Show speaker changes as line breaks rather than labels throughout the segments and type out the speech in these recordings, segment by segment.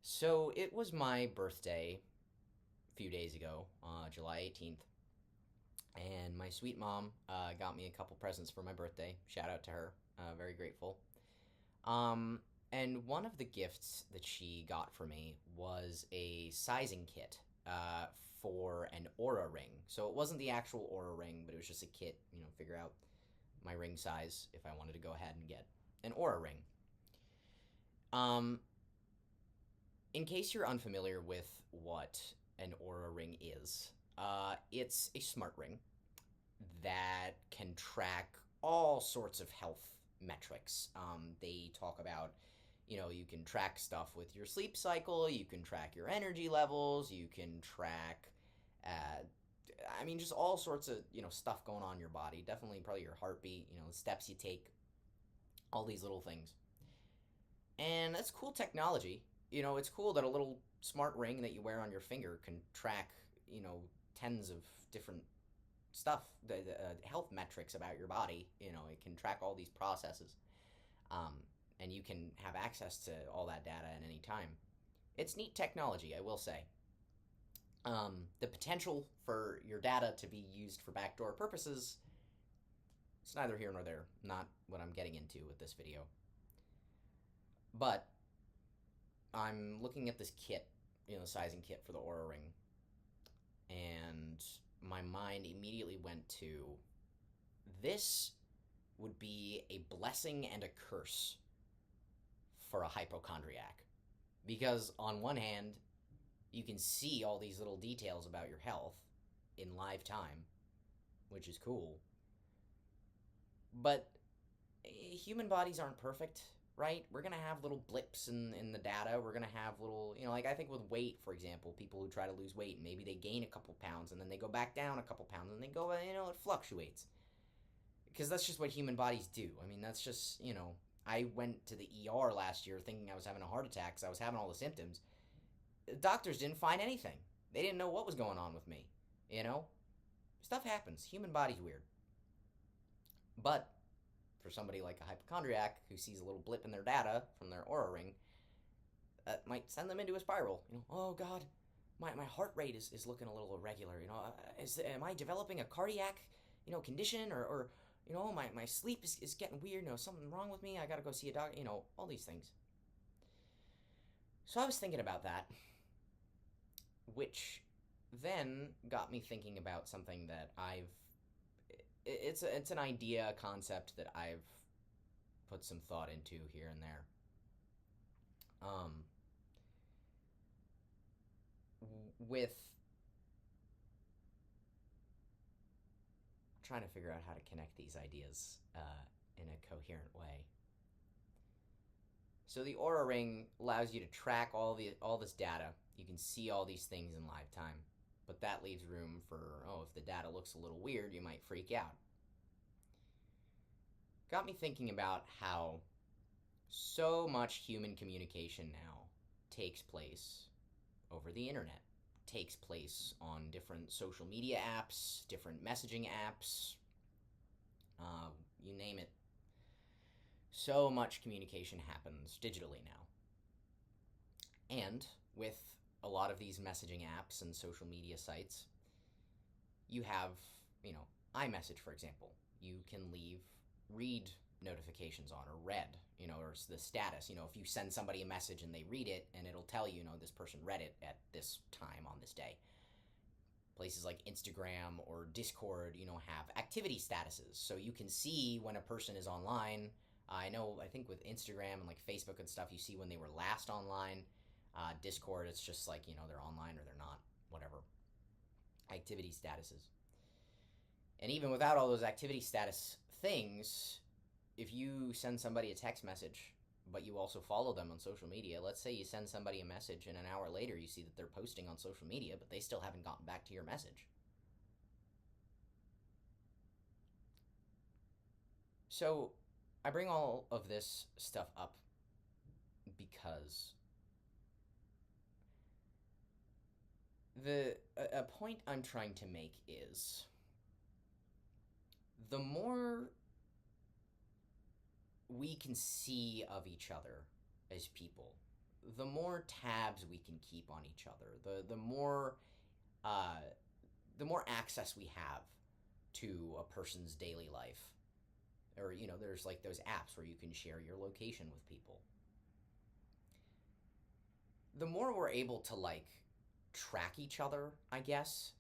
So it was my birthday a few days ago, July 18th, and my sweet mom got me a couple presents for my birthday. Shout out to her. Very grateful. Um, and one of the gifts that she got for me was a sizing kit for an aura ring. So it wasn't the actual aura ring, but it was just a kit, figure out my ring size if I wanted to go ahead and get an aura ring. Um, in case you're unfamiliar with what an aura ring is, it's a smart ring that can track all sorts of health metrics. They talk about, you can track stuff with your sleep cycle, you can track your energy levels, you can track, uh, just all sorts of, stuff going on in your body. Definitely probably your heartbeat, the steps you take, all these little things. And that's cool technology. It's cool that a little smart ring that you wear on your finger can track, tens of different stuff, the health metrics about your body. It can track all these processes, and you can have access to all that data at any time. It's neat technology, I will say. The potential for your data to be used for backdoor purposes, it's neither here nor there. Not what I'm getting into with this video. But I'm looking at this kit, sizing kit for the Aura Ring, and my mind immediately went to this would be a blessing and a curse for a hypochondriac. Because on one hand, you can see all these little details about your health in live time, which is cool. But human bodies aren't perfect, right? We're going to have little blips in the data. We're going to have little, like I think with weight, for example, people who try to lose weight, maybe they gain a couple pounds and then they go back down a couple pounds and they go, it fluctuates. Because that's just what human bodies do. That's just, I went to the ER last year thinking I was having a heart attack because I was having all the symptoms. The doctors didn't find anything. They didn't know what was going on with me, Stuff happens. Human body's weird. But for somebody like a hypochondriac who sees a little blip in their data from their aura ring, that might send them into a spiral. Oh God, my heart rate is looking a little irregular. Am I developing a cardiac, condition or my sleep is getting weird. Something wrong with me. I gotta go see a doctor. All these things. So I was thinking about that, which then got me thinking about something that it's an idea, a concept that I've put some thought into here and there. Um, with trying to figure out how to connect these ideas in a coherent way. So the Aura Ring allows you to track all this data. You can see all these things in live time, but that leaves room for if the data looks a little weird, you might freak out. Got me thinking about how so much human communication now takes place over the internet, takes place on different social media apps, different messaging apps, you name it. So much communication happens digitally now. And with a lot of these messaging apps and social media sites, you have, iMessage, for example. You can leave read notifications on or read, or the status. If you send somebody a message and they read it, and it'll tell you, this person read it at this time on this day. Places like Instagram or Discord, have activity statuses. So you can see when a person is online. I think with Instagram and like Facebook and stuff, you see when they were last online. Discord, it's just like, they're online or they're not, whatever. Activity statuses. And even without all those activity status things, if you send somebody a text message, but you also follow them on social media, let's say you send somebody a message and an hour later you see that they're posting on social media, but they still haven't gotten back to your message. So I bring all of this stuff up because a point I'm trying to make is the more we can see of each other as people, the more tabs we can keep on each other, uh, the more access we have to a person's daily life. Or, there's like those apps where you can share your location with people. The more we're able to like track each other, I guess,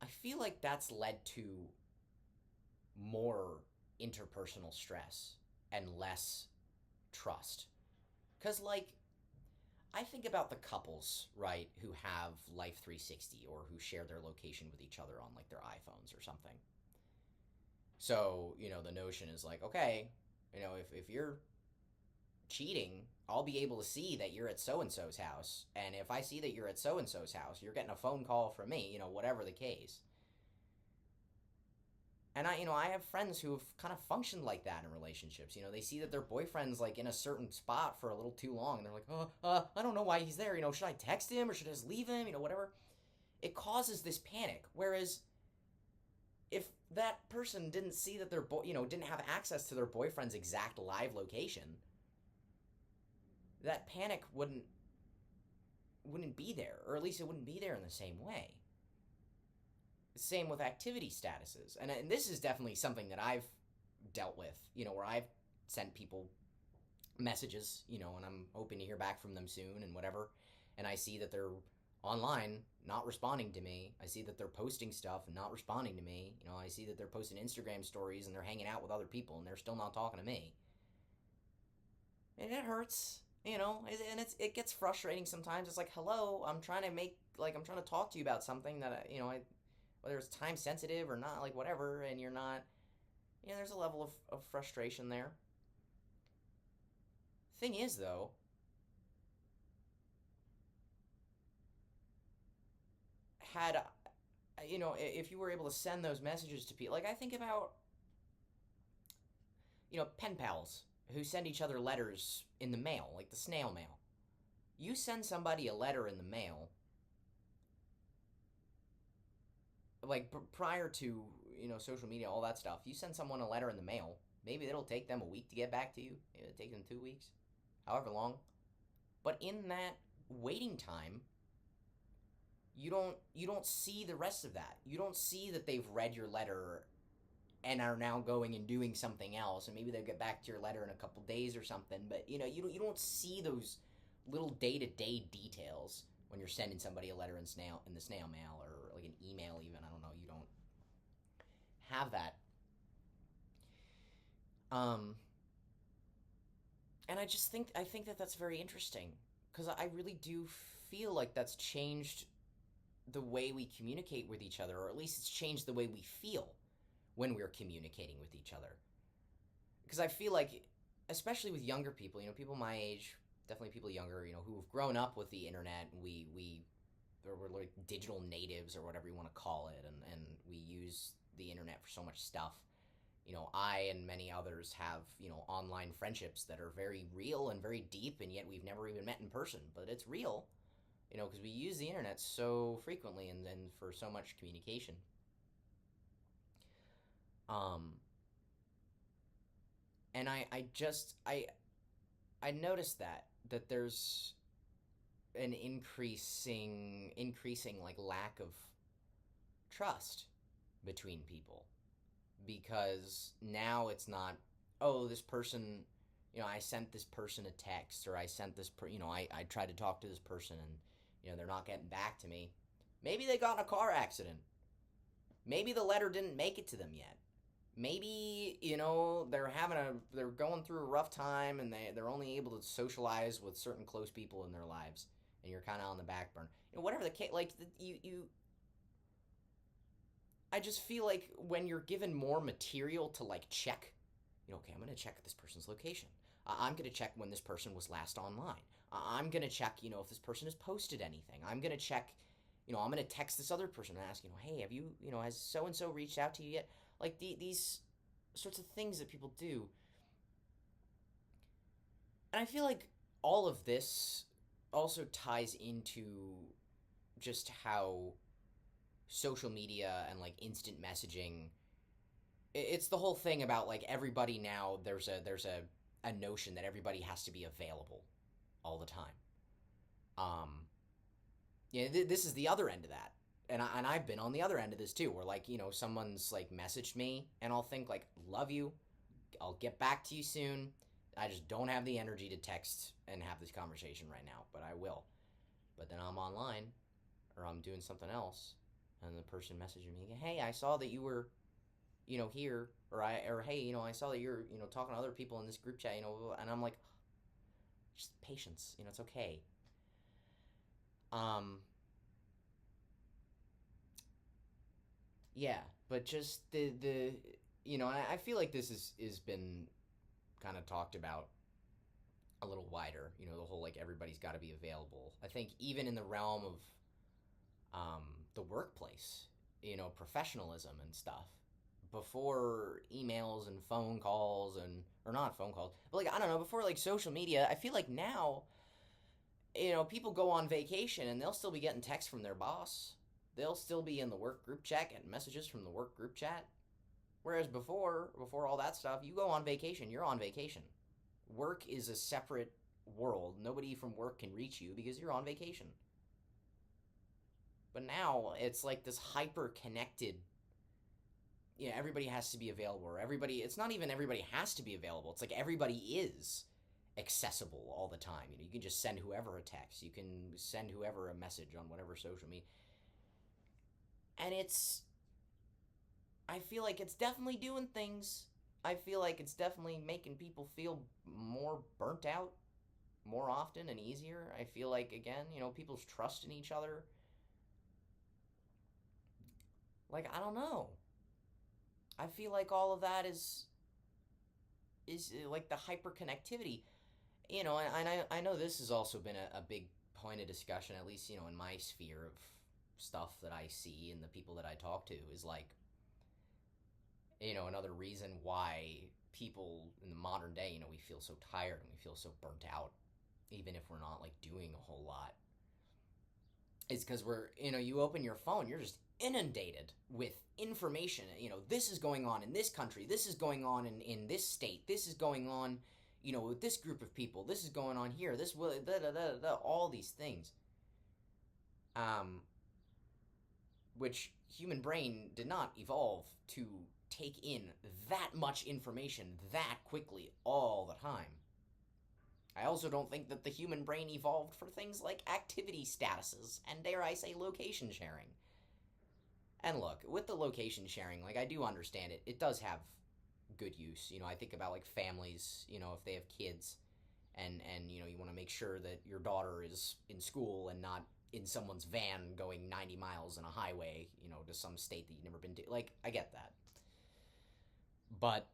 I feel like that's led to more interpersonal stress and less trust. Because, like, I think about the couples, right, who have Life 360 or who share their location with each other on, like, their iPhones or something. So, the notion is like, okay, if you're cheating, I'll be able to see that you're at so and so's house. And if I see that you're at so and so's house, you're getting a phone call from me, whatever the case. And I have friends who have kind of functioned like that in relationships. They see that their boyfriend's like in a certain spot for a little too long, and they're like, I don't know why he's there. Should I text him or should I just leave him? Whatever. It causes this panic. Whereas if that person didn't see that didn't have access to their boyfriend's exact live location, that panic wouldn't be there, or at least it wouldn't be there in the same way. Same with activity statuses. And this is definitely something that I've dealt with, where I've sent people messages, and I'm hoping to hear back from them soon and whatever. And I see that they're online, not responding to me. I see that they're posting stuff and not responding to me. I see that they're posting Instagram stories and they're hanging out with other people and they're still not talking to me. And it hurts, and it gets frustrating sometimes. It's like, hello, I'm trying to talk to you about something that, whether it's time sensitive or not, like whatever, and you're not, there's a level of frustration there. Thing is, though, if you were able to send those messages to people, like I think about, pen pals who send each other letters in the mail, like the snail mail. You send somebody a letter in the mail, like prior to social media, all that stuff. You send someone a letter in the mail, maybe it'll take them a week to get back to you. Maybe it'll take them 2 weeks, however long. But in that waiting time, you don't see the rest of that. You don't see that they've read your letter and are now going and doing something else, and maybe they'll get back to your letter in a couple days or something. But you don't see those little day-to-day details when you're sending somebody a letter in the snail mail, or like an email even. I don't know. You don't have that. And I think that that's very interesting, because I really do feel like that's changed the way we communicate with each other, or at least it's changed the way we feel when we're communicating with each other. Because I feel like, especially with younger people, people my age, definitely people younger, who have grown up with the internet, and we're like digital natives or whatever you want to call it, and we use the internet for so much stuff. I and many others have, online friendships that are very real and very deep, and yet we've never even met in person, but it's real, because we use the internet so frequently and for so much communication. And I noticed that there's an increasing like lack of trust between people, because now it's not, oh, this person, I sent this person a text, or I sent this I tried to talk to this person, and they're not getting back to me. Maybe they got in a car accident. Maybe the letter didn't make it to them yet. Maybe, they're going through a rough time, and they're only able to socialize with certain close people in their lives, and you're kind of on the back burner. Whatever the case, like, I just feel like when you're given more material to like check, okay, I'm going to check this person's location. I'm going to check when this person was last online. I'm going to check, if this person has posted anything. I'm going to check, I'm going to text this other person and ask, hey, have you, has so-and-so reached out to you yet? Like these sorts of things that people do. And I feel like all of this also ties into just how social media and like instant messaging, it's the whole thing about like everybody now, there's a notion that everybody has to be available. all the time. Um, yeah, this is the other end of that. And I've been on the other end of this too, where like, someone's like messaged me and I'll think like, love you, I'll get back to you soon. I just don't have the energy to text and have this conversation right now, but I will. But then I'm online or I'm doing something else, and the person messaging me, hey, I saw that you were, here, or hey, I saw that you're, talking to other people in this group chat, and I'm like, just patience, it's okay. Um, yeah, but just I feel like this is been kind of talked about a little wider. The whole like everybody's got to be available. I think even in the realm of the workplace, professionalism and stuff. Before emails and phone calls and or not phone calls, but like I don't know, before like social media, I feel like now, people go on vacation and they'll still be getting texts from their boss. They'll still be in the work group chat getting messages from the work group chat. Whereas before all that stuff, you go on vacation, you're on vacation. Work is a separate world. Nobody from work can reach you because you're on vacation. But now it's like this hyper connected, everybody has to be available, or everybody, it's not even everybody has to be available. It's like everybody is accessible all the time. You can just send whoever a text. You can send whoever a message on whatever social media. And I feel like it's definitely doing things. I feel like it's definitely making people feel more burnt out more often and easier. I feel like, again, people's trust in each other. Like, I don't know. I feel like all of that is like the hyperconnectivity. And I know this has also been a big point of discussion, at least, in my sphere of stuff that I see and the people that I talk to, is like, another reason why people in the modern day, we feel so tired and we feel so burnt out, even if we're not like doing a whole lot, is because you open your phone, you're just inundated with information. This is going on in this country, this is going on in this state, this is going on, with this group of people, this is going on here, this will, all these things. Which human brain did not evolve to take in that much information that quickly all the time. I also don't think that the human brain evolved for things like activity statuses and, dare I say, location sharing. And look, with the location sharing, like, I do understand it. It does have good use. I think about like families, if they have kids and you want to make sure that your daughter is in school and not in someone's van going 90 miles on a highway, to some state that you've never been to. Like, I get that. But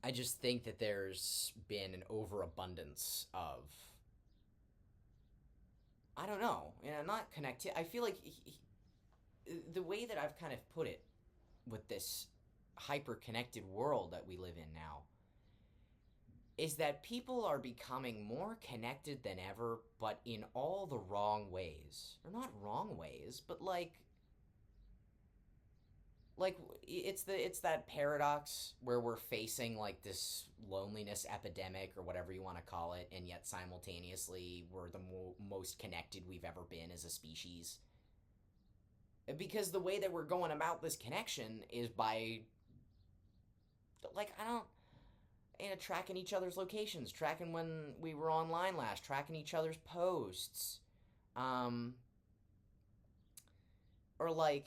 I just think that there's been an overabundance of, I don't know, not connected. I feel like the way that I've kind of put it with this hyper-connected world that we live in now is that people are becoming more connected than ever, but in all the wrong ways. Or not wrong ways, but like it's that paradox where we're facing like this loneliness epidemic or whatever you want to call it, and yet simultaneously we're the most connected we've ever been as a species. Because the way that we're going about this connection is by, like, I don't, tracking each other's locations, tracking when we were online last, tracking each other's posts, or like,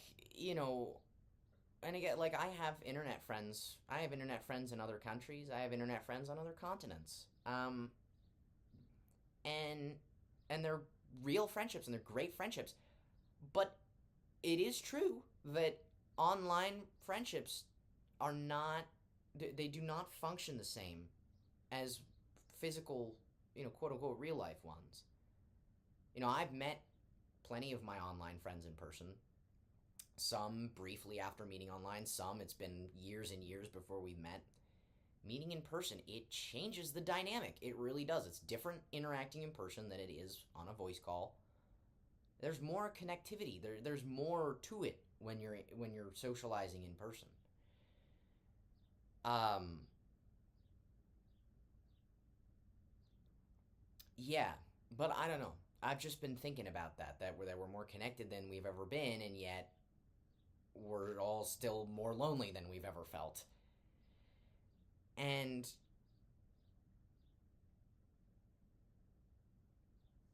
and again, like, I have internet friends. I have internet friends in other countries. I have internet friends on other continents. And they're real friendships and they're great friendships. But it is true that online friendships are not, they do not function the same as physical, quote unquote, real life ones. I've met plenty of my online friends in person. Some briefly after meeting online, some it's been years and years before we've met. Meeting in person, it changes the dynamic. It really does. It's different interacting in person than it is on a voice call. There's more connectivity. There's more to it when you're socializing in person. Um, Yeah, but I don't know. I've just been thinking about that we're more connected than we've ever been, and yet we're all still more lonely than we've ever felt. And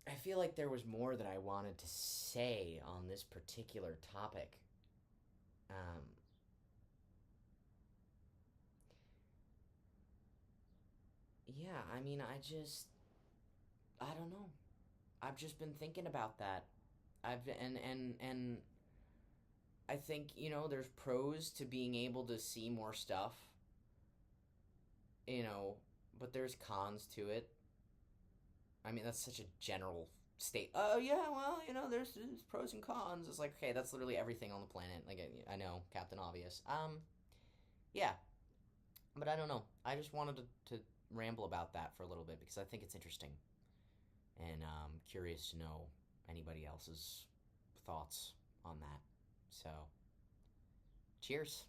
I feel like there was more that I wanted to say on this particular topic. Um, yeah, I mean, I don't know. I've just been thinking about that. And I think, there's pros to being able to see more stuff, you know, but there's cons to it. I mean, that's such a general state. Oh, yeah, well, there's pros and cons. It's like, okay, that's literally everything on the planet. Like, I know, Captain Obvious. Yeah, but I don't know. I just wanted to ramble about that for a little bit because I think it's interesting and curious to know anybody else's thoughts on that. So, cheers.